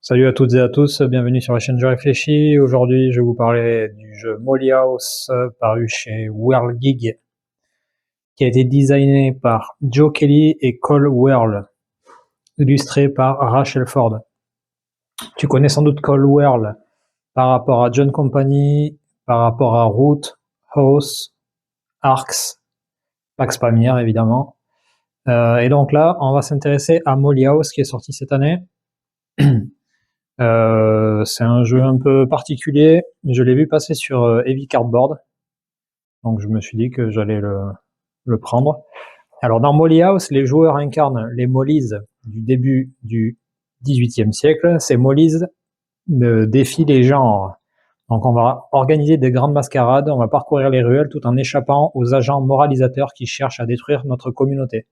Salut à toutes et à tous, bienvenue sur la chaîne Je Réfléchis. Aujourd'hui, je vais vous parler du jeu Molly House, paru chez WorldGig, qui a été designé par Joe Kelly et Cole Wehrle, illustré par Rachel Ford. Tu connais sans doute Cole Wehrle par rapport à John Company, par rapport à Root, House, Arcs, Pax Pamir évidemment. Et donc là, on va s'intéresser à Molly House qui est sorti cette année. C'est un jeu un peu particulier. Je l'ai vu passer sur Heavy Cardboard, donc je me suis dit que j'allais le prendre. Alors dans Molly House, les joueurs incarnent les Mollys du début du XVIIIe siècle. Ces Mollys défient les genres. Donc on va organiser des grandes mascarades, on va parcourir les ruelles tout en échappant aux agents moralisateurs qui cherchent à détruire notre communauté.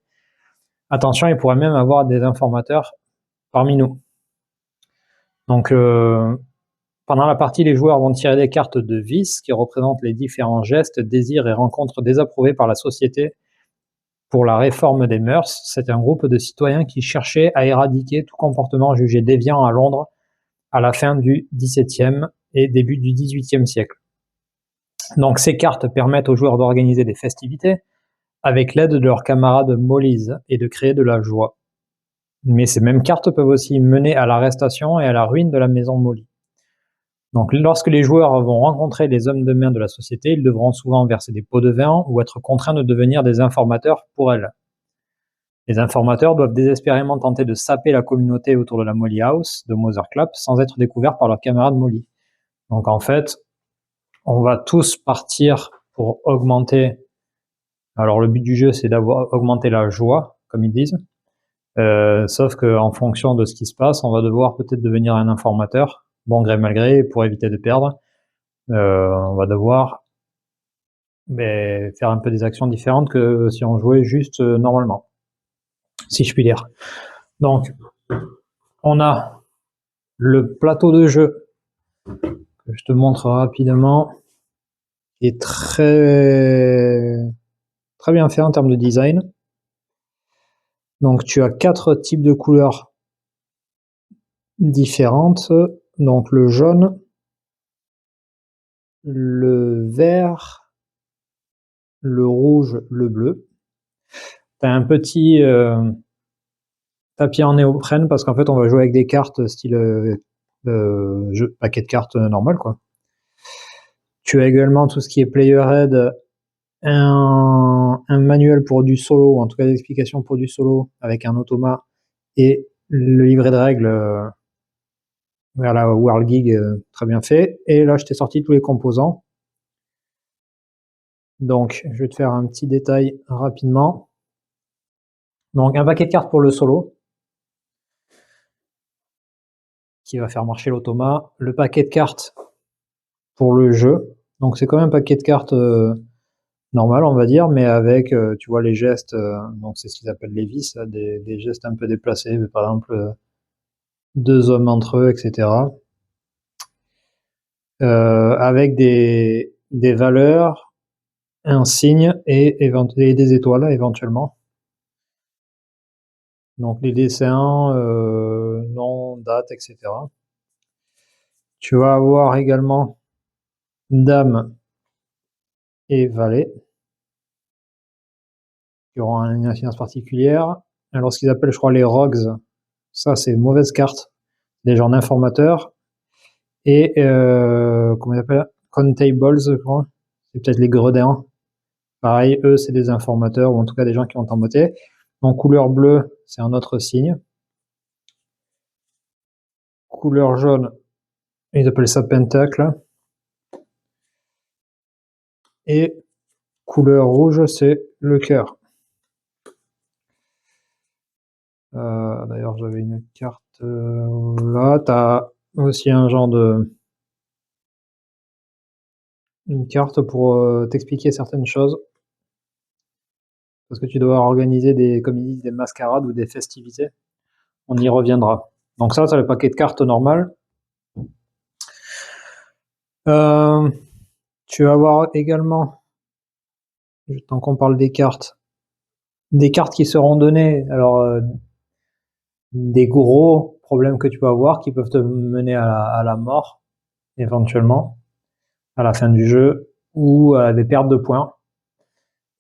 Attention, il pourrait même avoir des informateurs parmi nous. Donc pendant la partie, les joueurs vont tirer des cartes de vice qui représentent les différents gestes, désirs et rencontres désapprouvés par la société pour la réforme des mœurs. C'est un groupe de citoyens qui cherchait à éradiquer tout comportement jugé déviant à Londres à la fin du XVIIe et début du XVIIIe siècle. Donc ces cartes permettent aux joueurs d'organiser des festivités avec l'aide de leurs camarades Mollys et de créer de la joie. Mais ces mêmes cartes peuvent aussi mener à l'arrestation et à la ruine de la maison Molly. Donc lorsque les joueurs vont rencontrer les hommes de main de la société, ils devront souvent verser des pots de vin ou être contraints de devenir des informateurs pour elles. Les informateurs doivent désespérément tenter de saper la communauté autour de la Molly House de Mother Clap sans être découverts par leurs camarades Molly. Donc en fait, on va tous partir pour augmenter. Alors le but du jeu, c'est d'avoir augmenté la joie, comme ils disent. Sauf qu'en fonction de ce qui se passe, on va devoir peut-être devenir un informateur, bon gré mal gré, pour éviter de perdre. On va devoir faire un peu des actions différentes que si on jouait juste normalement, si je puis dire. Donc, on a le plateau de jeu que je te montre rapidement, qui est très bien fait en termes de design. Donc, tu as 4 types de couleurs différentes. Donc, le jaune, le vert, le rouge, le bleu. Tu as un petit tapis en néoprène parce qu'en fait, on va jouer avec des cartes style jeu, paquet de cartes normal, quoi. Tu as également tout ce qui est player aid, un manuel pour du solo, ou en tout cas des explications pour du solo avec un automat et le livret de règles vers la WorldGig, très bien fait. Et là, je t'ai sorti tous les composants. Donc, je vais te faire un petit détail rapidement. Donc, un paquet de cartes pour le solo qui va faire marcher l'automat. Le paquet de cartes pour le jeu. Donc, c'est quand même un paquet de cartes normal, on va dire, mais avec, tu vois, les gestes, donc c'est ce qu'ils appellent les vis, des gestes un peu déplacés, par exemple, 2 hommes entre eux, etc. Avec des valeurs, un signe et des étoiles éventuellement. Donc les dessins, nom, date, etc. Tu vas avoir également dame et valet qui auront une influence particulière. Alors ce qu'ils appellent, je crois, les rogues, ça c'est mauvaise carte, des genres d'informateurs. Et comment ils appellent, contables, je crois, c'est peut-être les gredins. Pareil, eux, c'est des informateurs, ou en tout cas des gens qui ont emboîté. Donc couleur bleue, c'est un autre signe. Couleur jaune, ils appellent ça pentacle. Et couleur rouge, c'est le cœur. D'ailleurs, j'avais une carte là. T'as aussi un genre de... une carte pour t'expliquer certaines choses. Parce que tu dois organiser des, comme ils disent, des mascarades ou des festivités. On y reviendra. Donc ça, c'est le paquet de cartes normal. Tu vas avoir également, tant qu'on parle des cartes qui seront données. Alors, des gros problèmes que tu peux avoir qui peuvent te mener à la mort, éventuellement, à la fin du jeu, ou à des pertes de points.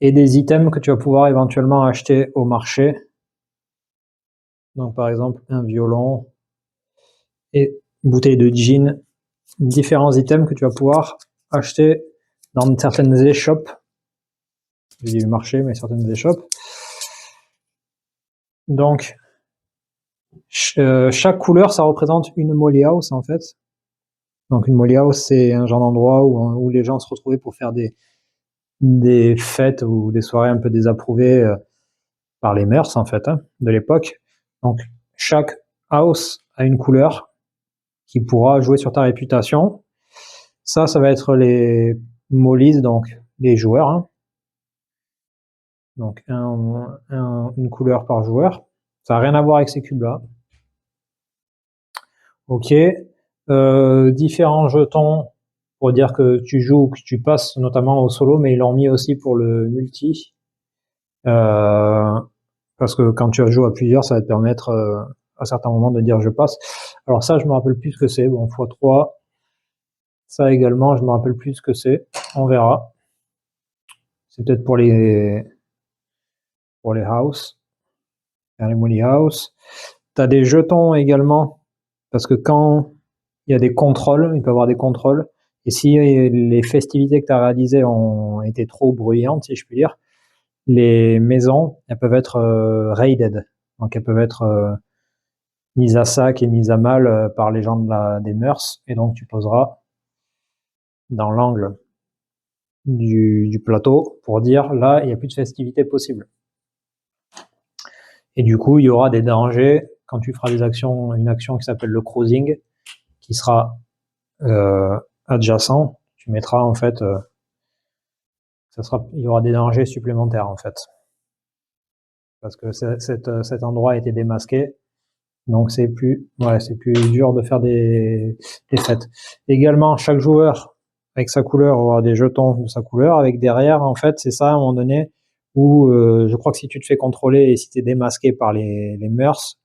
Et des items que tu vas pouvoir éventuellement acheter au marché. Donc par exemple un violon et une bouteille de gin, différents items que tu vas pouvoir acheter dans certaines échoppes. J'ai dit le marché, mais certaines échoppes. Donc chaque couleur, ça représente une molly house en fait. Donc une molly house, c'est un genre d'endroit où les gens se retrouvaient pour faire des fêtes ou des soirées un peu désapprouvées par les mœurs en fait de l'époque. Donc chaque house a une couleur qui pourra jouer sur ta réputation. Ça va être les mollies, donc les joueurs. Hein. Donc une couleur par joueur. Ça n'a rien à voir avec ces cubes-là. Ok. Différents jetons pour dire que tu joues ou que tu passes notamment au solo, mais ils l'ont mis aussi pour le multi. Parce que quand tu joues à plusieurs, ça va te permettre à certains moments de dire je passe. Alors ça, je me rappelle plus ce que c'est. Bon, x3. Ça également, je me rappelle plus ce que c'est. On verra. C'est peut-être pour les house, les molly house. Tu as des jetons également, parce que quand il y a des contrôles, il peut y avoir des contrôles, et si les festivités que tu as réalisées ont été trop bruyantes, si je puis dire, les maisons, elles peuvent être raided, donc elles peuvent être mises à sac et mises à mal par les gens des mœurs, et donc tu poseras dans l'angle du plateau pour dire là, il n'y a plus de festivité possible. Et du coup, il y aura des dangers quand tu feras une action qui s'appelle le cruising, qui sera adjacent. Tu mettras en fait, il y aura des dangers supplémentaires en fait, parce que cet endroit a été démasqué, donc c'est plus dur de faire des fêtes. Également, chaque joueur avec sa couleur aura des jetons de sa couleur, avec derrière en fait, c'est ça à un moment donné où je crois que si tu te fais contrôler et si tu es démasqué par les mœurs,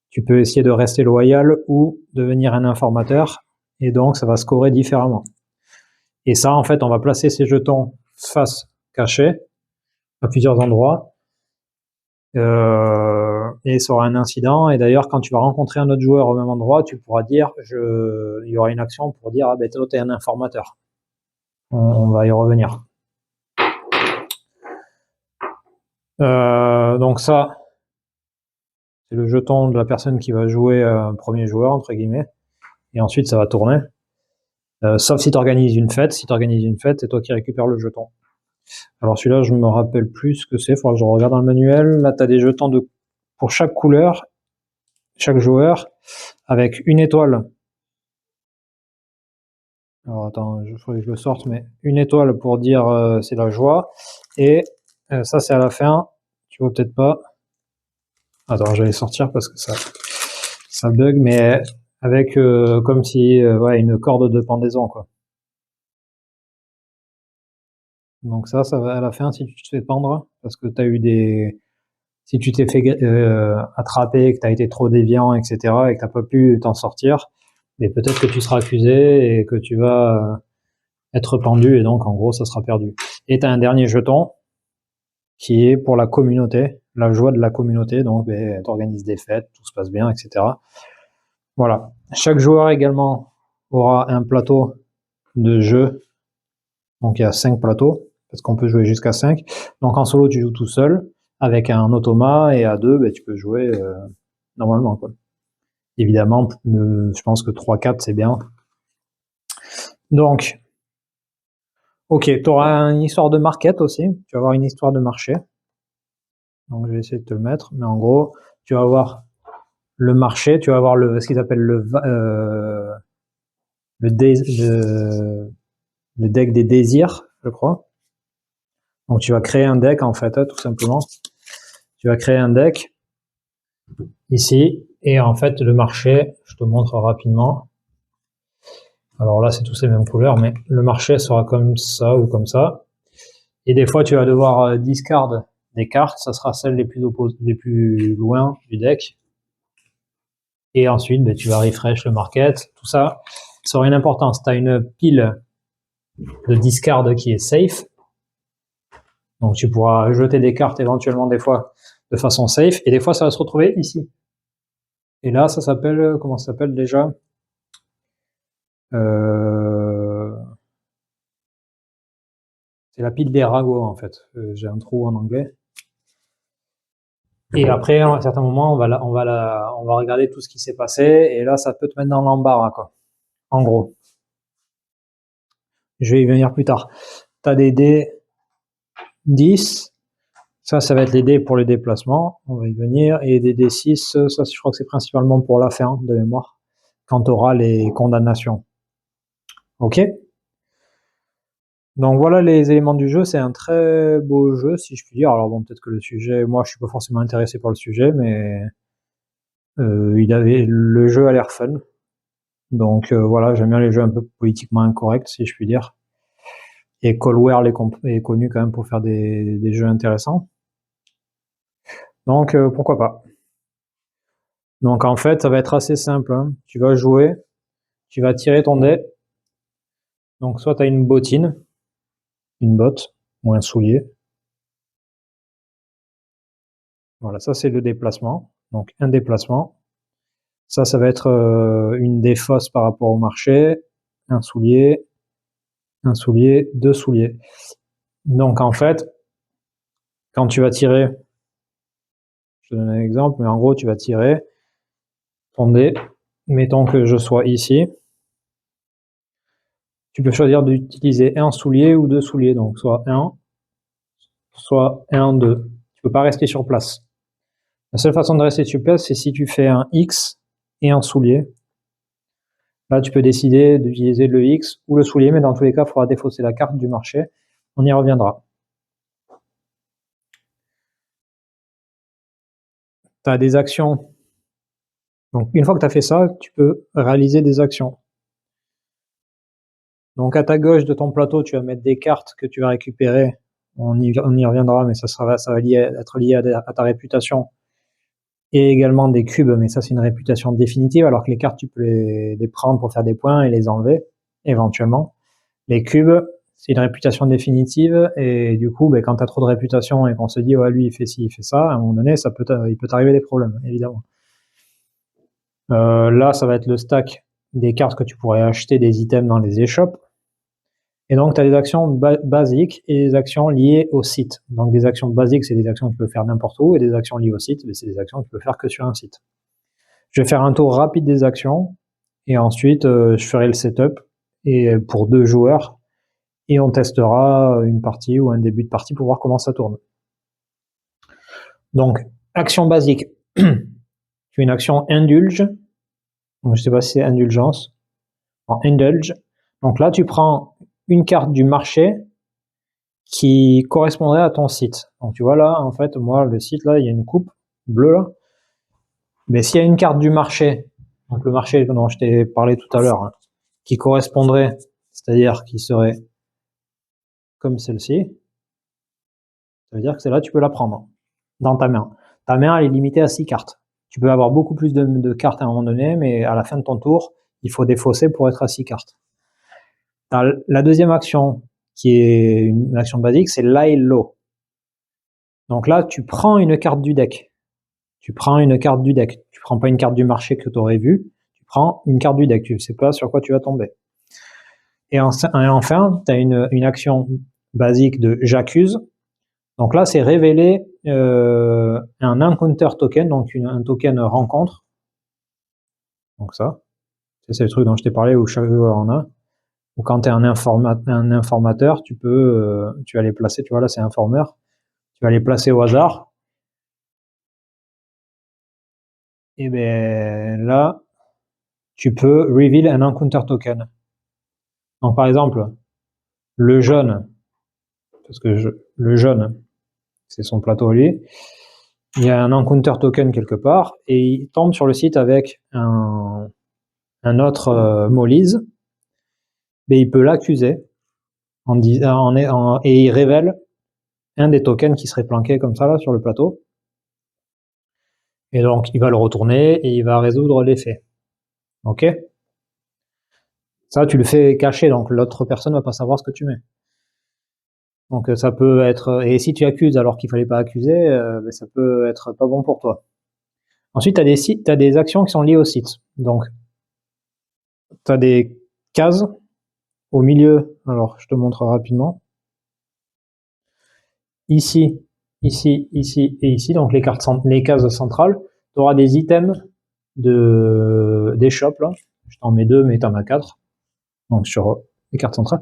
tu peux essayer de rester loyal ou devenir un informateur, et donc ça va scorer différemment. Et ça, en fait, on va placer ces jetons face cachée à plusieurs endroits, et ça aura un incident. Et d'ailleurs, quand tu vas rencontrer un autre joueur au même endroit, tu pourras dire, il y aura une action pour dire, ah ben toi t'es un informateur. On va y revenir. Donc ça, c'est le jeton de la personne qui va jouer premier joueur, entre guillemets. Et ensuite, ça va tourner. Sauf si tu organises une fête. Si tu organises une fête, c'est toi qui récupères le jeton. Alors celui-là, je me rappelle plus ce que c'est. Il faudra que je regarde dans le manuel. Là, tu as des jetons pour chaque couleur, chaque joueur, avec une étoile. Alors attends, il faudrait que je le sorte, mais une étoile pour dire c'est la joie. Et ça, c'est à la fin. Tu vois peut-être pas. Attends, je vais sortir parce que ça bug, mais avec comme si une corde de pendaison, quoi. Donc ça va à la fin si tu te fais pendre, parce que tu as eu si tu t'es fait attraper, que tu as été trop déviant, etc., et que tu n'as pas pu t'en sortir, mais peut-être que tu seras accusé et que tu vas être pendu, et donc en gros ça sera perdu. Et tu as un dernier jeton qui est pour la communauté, la joie de la communauté, donc tu organises des fêtes, tout se passe bien, etc. Voilà. Chaque joueur également aura un plateau de jeu, donc il y a 5 plateaux, parce qu'on peut jouer jusqu'à 5. Donc en solo tu joues tout seul, avec un automa, et à 2 tu peux jouer normalement, quoi. Évidemment, je pense que 3-4 c'est bien. Donc, ok, tu auras une histoire de market aussi, tu vas avoir une histoire de marché. Donc je vais essayer de te le mettre, mais en gros, tu vas avoir le marché, tu vas avoir ce qu'ils appellent le deck des désirs, je crois. Donc tu vas créer un deck en fait, tout simplement. Tu vas créer un deck ici, et en fait le marché, je te montre rapidement. Alors là c'est tous les mêmes couleurs, mais le marché sera comme ça ou comme ça. Et des fois tu vas devoir discard des cartes, ça sera celles les plus loin du deck. Et ensuite, ben, tu vas refresh le market. Tout ça, ça aura une importance. Tu as une pile de discard qui est safe. Donc, tu pourras jeter des cartes éventuellement des fois de façon safe. Et des fois, ça va se retrouver ici. Et là, ça s'appelle, comment ça s'appelle déjà? C'est la pile des ragots, en fait. J'ai un trou en anglais. Et après, à un certain moment, on va regarder tout ce qui s'est passé. Et là, ça peut te mettre dans l'embarras, quoi. En gros. Je vais y venir plus tard. Tu as des dés 10. Ça va être les dés pour les déplacements. On va y venir. Et des dés 6, ça, je crois que c'est principalement pour la fin, de mémoire. Quand tu auras les condamnations. Ok? Donc voilà les éléments du jeu, c'est un très beau jeu si je puis dire. Alors bon, peut-être que le sujet, moi je suis pas forcément intéressé par le sujet, mais le jeu a l'air fun. Donc voilà, j'aime bien les jeux un peu politiquement incorrects si je puis dire. Et Coldwell est connu quand même pour faire des jeux intéressants. Donc pourquoi pas. Donc en fait, ça va être assez simple. Hein. Tu vas jouer, tu vas tirer ton dé. Donc soit tu as une bottine, une botte ou un soulier. Voilà, ça c'est le déplacement. Donc un déplacement. Ça va être une défausse par rapport au marché. Un soulier, deux souliers. Donc en fait, quand tu vas tirer, je te donne un exemple, mais en gros tu vas tirer ton dé. Mettons que je sois ici. Tu peux choisir d'utiliser un soulier ou deux souliers. Donc soit un, deux. Tu peux pas rester sur place. La seule façon de rester sur place, c'est si tu fais un X et un soulier. Là, tu peux décider d'utiliser le X ou le soulier, mais dans tous les cas, il faudra défausser la carte du marché. On y reviendra. Tu as des actions. Donc, une fois que tu as fait ça, tu peux réaliser des actions. Donc, à ta gauche de ton plateau, tu vas mettre des cartes que tu vas récupérer. On y reviendra, mais ça va être lié à ta réputation. Et également des cubes, mais ça, c'est une réputation définitive, alors que les cartes, tu peux les prendre pour faire des points et les enlever, éventuellement. Les cubes, c'est une réputation définitive, et du coup, quand tu as trop de réputation et qu'on se dit, ouais, lui, il fait ci, il fait ça, à un moment donné, il peut t'arriver des problèmes, évidemment. Là, ça va être le stack des cartes que tu pourrais acheter des items dans les échoppes. Et donc, tu as des actions basiques et des actions liées au site. Donc, des actions basiques, c'est des actions que tu peux faire n'importe où, et des actions liées au site, c'est des actions que tu peux faire que sur un site. Je vais faire un tour rapide des actions, et ensuite, je ferai le setup et pour 2 joueurs, et on testera une partie ou un début de partie pour voir comment ça tourne. Donc, action basique. Tu fais une action indulge. Donc, je ne sais pas si c'est indulgence. En indulge. Donc là, tu prends une carte du marché qui correspondrait à ton site. Donc tu vois là, en fait, moi, le site, là, il y a une coupe bleue là. Mais s'il y a une carte du marché, donc le marché dont je t'ai parlé tout à l'heure, hein, qui correspondrait, c'est-à-dire qui serait comme celle-ci, ça veut dire que celle-là, tu peux la prendre dans ta main. Ta main, elle est limitée à 6 cartes. Tu peux avoir beaucoup plus de cartes à un moment donné, mais à la fin de ton tour, il faut défausser pour être à 6 cartes. La deuxième action, qui est une action basique, c'est lie low. Donc là, tu prends une carte du deck. Tu prends une carte du deck. Tu prends pas une carte du marché que tu aurais vue. Tu prends une carte du deck. Tu ne sais pas sur quoi tu vas tomber. Et enfin, tu as une action basique de j'accuse. Donc là, c'est révéler un encounter token, donc un token rencontre. Donc ça, c'est le truc dont je t'ai parlé où chaque joueur en a. Ou quand tu es un informateur, tu vas les placer, tu vois là c'est informeur, tu vas les placer au hasard. Et bien là, tu peux reveal un encounter token. Donc par exemple, le jaune, parce que le jaune, c'est son plateau lui, il y a un encounter token quelque part, et il tombe sur le site avec un autre Molise, mais il peut l'accuser et il révèle un des tokens qui serait planqué comme ça là sur le plateau. Et donc, il va le retourner et il va résoudre l'effet. Ok? Ça, tu le fais caché, donc l'autre personne ne va pas savoir ce que tu mets. Donc ça peut être... Et si tu accuses alors qu'il fallait pas accuser, ben, ça peut être pas bon pour toi. Ensuite, tu as des actions qui sont liées au site. Donc, tu as des cases au milieu. Alors, je te montre rapidement. Ici, ici, ici et ici, donc les cases centrales, tu auras des items des shops, là. Je t'en mets 2, mais tu en as 4. Donc, sur les cartes centrales.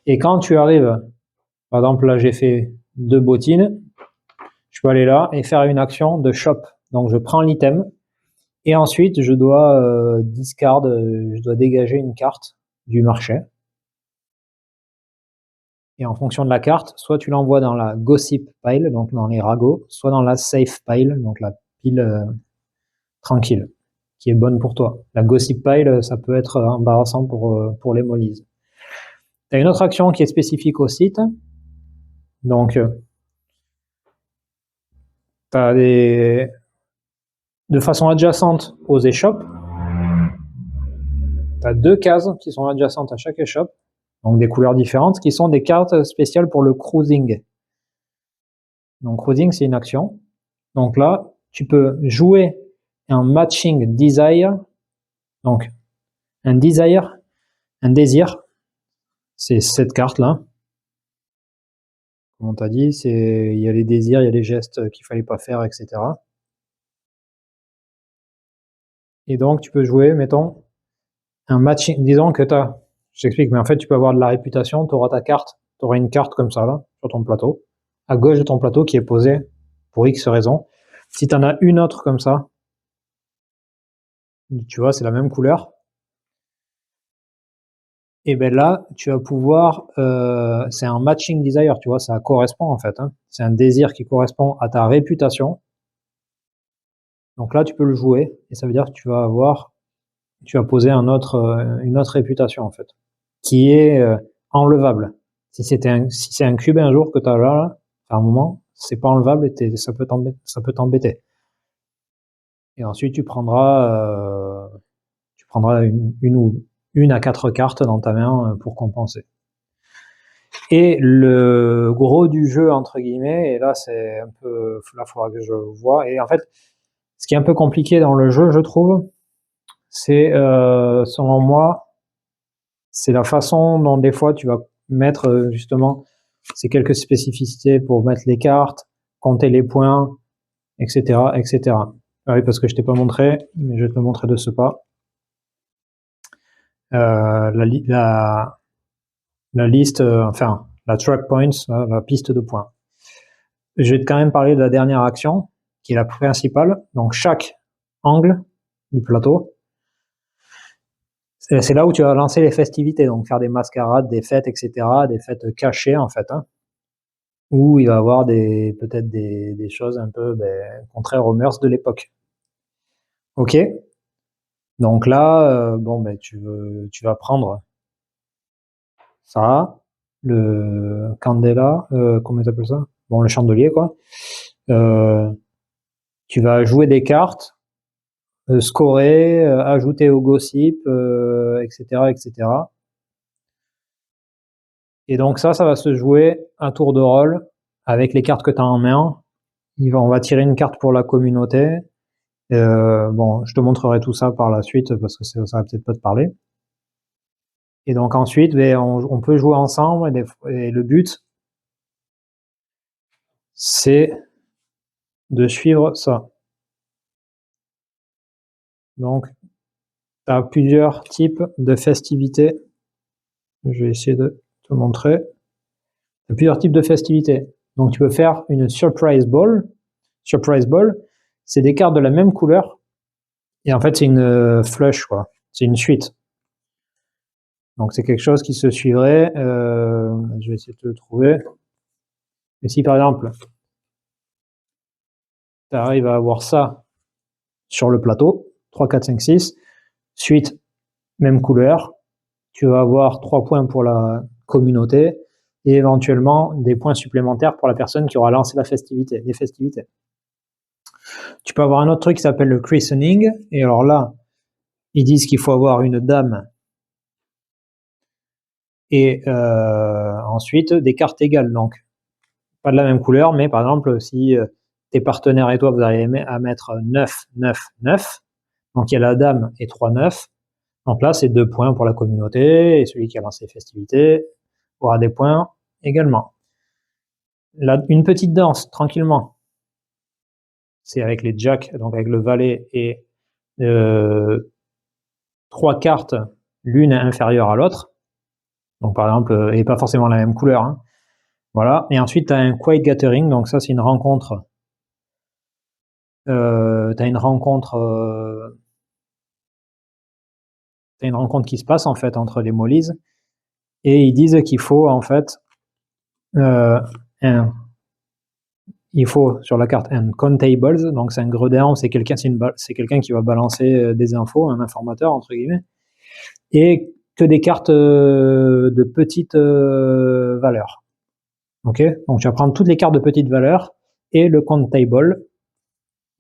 Et quand tu arrives, par exemple, là, j'ai fait 2 bottines, je peux aller là et faire une action de shop. Donc, je prends l'item et ensuite, je dois je dois dégager une carte du marché. Et en fonction de la carte, soit tu l'envoies dans la gossip pile, donc dans les ragots, soit dans la safe pile, donc la pile tranquille, qui est bonne pour toi. La gossip pile, ça peut être embarrassant pour les mollies. Tu as une autre action qui est spécifique au site. Donc, tu as de façon adjacente aux échoppes, tu as 2 cases qui sont adjacentes à chaque échoppe, donc des couleurs différentes, qui sont des cartes spéciales pour le cruising. Donc cruising, c'est une action. Donc là, tu peux jouer un matching desire. Donc un désir, c'est cette carte-là. Comme on t'a dit, il y a les désirs, il y a les gestes qu'il fallait pas faire, etc. Et donc tu peux jouer, mettons, un matching. Disons que je t'explique, mais en fait tu peux avoir de la réputation, tu auras ta carte, tu auras une carte comme ça là, sur ton plateau, à gauche de ton plateau qui est posée pour X raison. Si tu en as une autre comme ça, tu vois, c'est la même couleur, et ben là, tu vas pouvoir, c'est un matching desire, tu vois, ça correspond en fait, hein. C'est un désir qui correspond à ta réputation. Donc là, tu peux le jouer, et ça veut dire que tu vas poser une autre réputation en fait, qui est enlevable. Si c'est un cube un jour que tu as là, à un moment, c'est pas enlevable et ça peut t'embêter. Et ensuite, tu prendras une à 4 cartes dans ta main pour compenser. Et le gros du jeu, entre guillemets, et là, c'est un peu, là, il faudra que je vois. Et en fait, ce qui est un peu compliqué dans le jeu, je trouve, c'est, selon moi, c'est la façon dont des fois tu vas mettre justement ces quelques spécificités pour mettre les cartes, compter les points, etc., etc. Ah oui, parce que je t'ai pas montré, mais je vais te le montrer de ce pas. La liste, enfin, la track points, la piste de points. Je vais quand même parler de la dernière action, qui est la principale. Donc, chaque angle du plateau, c'est là où tu vas lancer les festivités, donc faire des mascarades, des fêtes, etc., des fêtes cachées, en fait, hein, où il va y avoir peut-être des choses un peu contraires aux mœurs de l'époque. Ok. Donc là, bon, tu vas prendre ça, le candela, comment ils appellent ça? Bon, le chandelier, quoi. Tu vas jouer des cartes, scorer, ajouter au gossip, etc., etc. Et donc ça va se jouer à tour de rôle avec les cartes que tu as en main. On va tirer une carte pour la communauté. Bon, je te montrerai tout ça par la suite parce que ça va peut-être pas te parler. Et donc ensuite, on peut jouer ensemble et le but, c'est de suivre ça. Donc, tu as plusieurs types de festivités. Je vais essayer de te montrer. Tu as plusieurs types de festivités. Donc, tu peux faire une surprise ball. Surprise ball, c'est des cartes de la même couleur. Et en fait, c'est une flush, quoi. C'est une suite. Donc, c'est quelque chose qui se suivrait. Je vais essayer de le trouver. Et si, par exemple, tu arrives à avoir ça sur le plateau, 3, 4, 5, 6, suite, même couleur, tu vas avoir 3 points pour la communauté et éventuellement des points supplémentaires pour la personne qui aura lancé les festivités. Tu peux avoir un autre truc qui s'appelle le christening, et alors là, ils disent qu'il faut avoir une dame et ensuite des cartes égales, donc pas de la même couleur, mais par exemple, si tes partenaires et toi, vous arrivez à mettre 9, 9, 9, donc il y a la dame et 3 9, donc là, c'est 2 points pour la communauté, et celui qui a lancé les festivités aura des points également. Là, une petite danse, tranquillement. C'est avec les jacks, donc avec le valet et 3 cartes, l'une inférieure à l'autre. Donc par exemple, et pas forcément la même couleur, hein. Voilà. Et ensuite, tu as un quiet gathering, donc ça, c'est une rencontre. T'as une rencontre qui se passe en fait entre les mollies, et ils disent qu'il faut en fait il faut sur la carte un contables, donc c'est un gredin, c'est quelqu'un qui va balancer des infos, un informateur entre guillemets, et que des cartes de petite valeur. Ok, donc tu vas prendre toutes les cartes de petite valeur et le contable,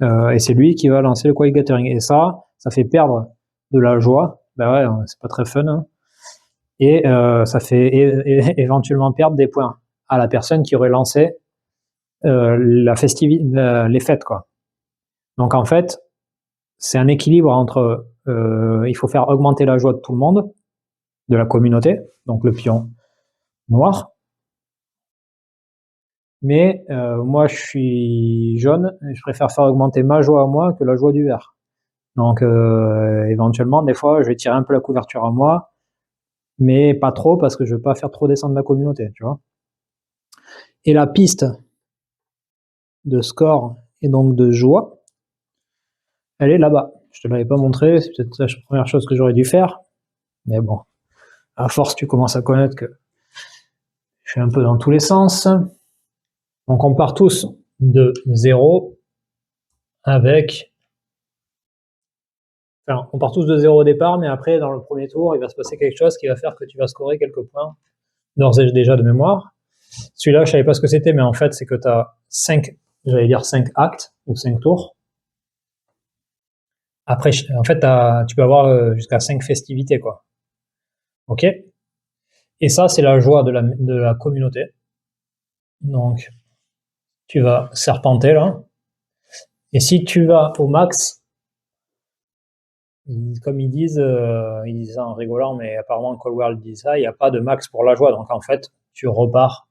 et c'est lui qui va lancer le quiet gathering, et ça fait perdre de la joie. Ben ouais, c'est pas très fun, hein. Et ça fait éventuellement perdre des points à la personne qui aurait lancé les fêtes, quoi. Donc en fait, c'est un équilibre entre il faut faire augmenter la joie de tout le monde, de la communauté, donc le pion noir. Mais moi, je suis jaune, et je préfère faire augmenter ma joie à moi que la joie du vert. Donc éventuellement, des fois, je vais tirer un peu la couverture à moi, mais pas trop, parce que je veux pas faire trop descendre la communauté, tu vois. Et la piste de score et donc de joie, elle est là-bas. Je te l'avais pas montré, c'est peut-être la première chose que j'aurais dû faire, mais bon, à force, tu commences à connaître que je suis un peu dans tous les sens. Donc on part tous de 0 avec... Enfin, on part tous de 0 au départ, mais après, dans le premier tour, il va se passer quelque chose qui va faire que tu vas scorer quelques points, d'ores et déjà de mémoire. Celui-là, je savais pas ce que c'était, mais en fait, c'est que tu as 5 actes, ou 5 tours. Après, en fait, tu peux avoir jusqu'à 5 festivités, quoi. Ok? Et ça, c'est la joie de la communauté. Donc, tu vas serpenter, là. Et si tu vas au max, comme ils disent ça en rigolant, mais apparemment Coldwell dit ça, il n'y a pas de max pour la joie. Donc, en fait, tu repars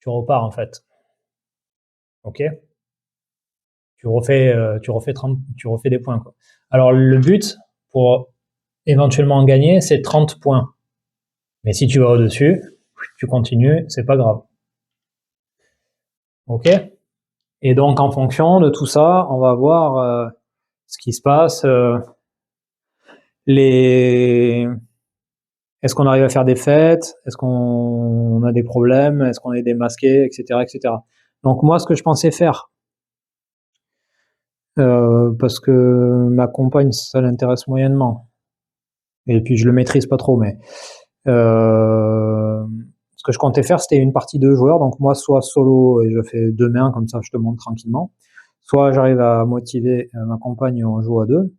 en fait. Ok? Tu refais des points, quoi. Alors, le but pour éventuellement gagner, c'est 30 points. Mais si tu vas au-dessus, tu continues, c'est pas grave. Ok? Et donc, en fonction de tout ça, on va voir ce qui se passe. Est-ce qu'on arrive à faire des fêtes? Est-ce qu'on a des problèmes? Est-ce qu'on est démasqué, etc., etc. Donc moi, ce que je pensais faire, parce que ma compagne, ça l'intéresse moyennement, et puis je le maîtrise pas trop, mais ce que je comptais faire, c'était une partie de joueurs. Donc moi, soit solo et je fais 2 mains, comme ça je te montre tranquillement, soit j'arrive à motiver ma compagne et on joue à 2.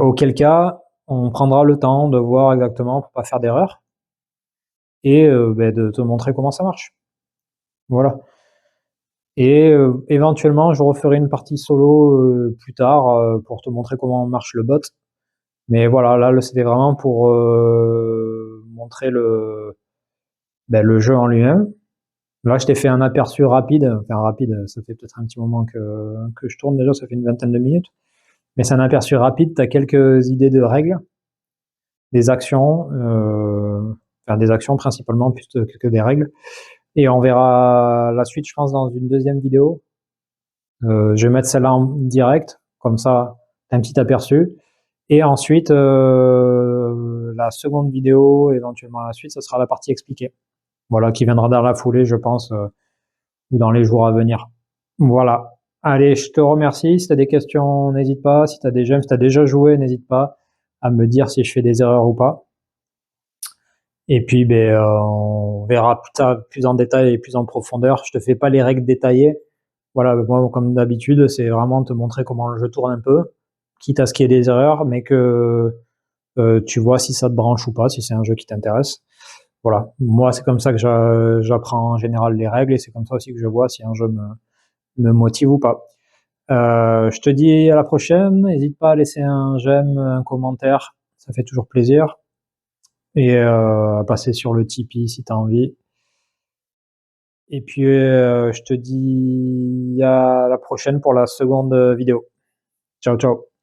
Auquel cas, on prendra le temps de voir exactement pour pas faire d'erreur, et de te montrer comment ça marche. Voilà. Et éventuellement, je referai une partie solo plus tard pour te montrer comment marche le bot. Mais voilà, là, c'était vraiment pour montrer le jeu en lui-même. Là, je t'ai fait un aperçu rapide. Enfin, rapide, ça fait peut-être un petit moment que je tourne déjà, ça fait une vingtaine de minutes. Mais c'est un aperçu rapide, tu as quelques idées de règles, des actions, des actions principalement plus que des règles. Et on verra la suite, je pense, dans une deuxième vidéo. Je vais mettre celle-là en direct, comme ça, t'as un petit aperçu. Et ensuite, la seconde vidéo, éventuellement la suite, ça sera la partie expliquée. Voilà, qui viendra dans la foulée, je pense, ou dans les jours à venir. Voilà. Allez, je te remercie. Si tu as des questions, n'hésite pas. Si tu as des j'aime, si tu as déjà joué, n'hésite pas à me dire si je fais des erreurs ou pas. Et puis, on verra plus tard, plus en détail et plus en profondeur. Je te fais pas les règles détaillées. Voilà, moi, comme d'habitude, c'est vraiment te montrer comment le jeu tourne un peu, quitte à ce qu'il y ait des erreurs, mais que tu vois si ça te branche ou pas, si c'est un jeu qui t'intéresse. Voilà, moi c'est comme ça que j'apprends en général les règles et c'est comme ça aussi que je vois si un jeu me motive ou pas. Je te dis à la prochaine, n'hésite pas à laisser un j'aime, un commentaire, ça fait toujours plaisir, et à passer sur le Tipeee si tu as envie. Et puis je te dis à la prochaine pour la seconde vidéo. Ciao ciao.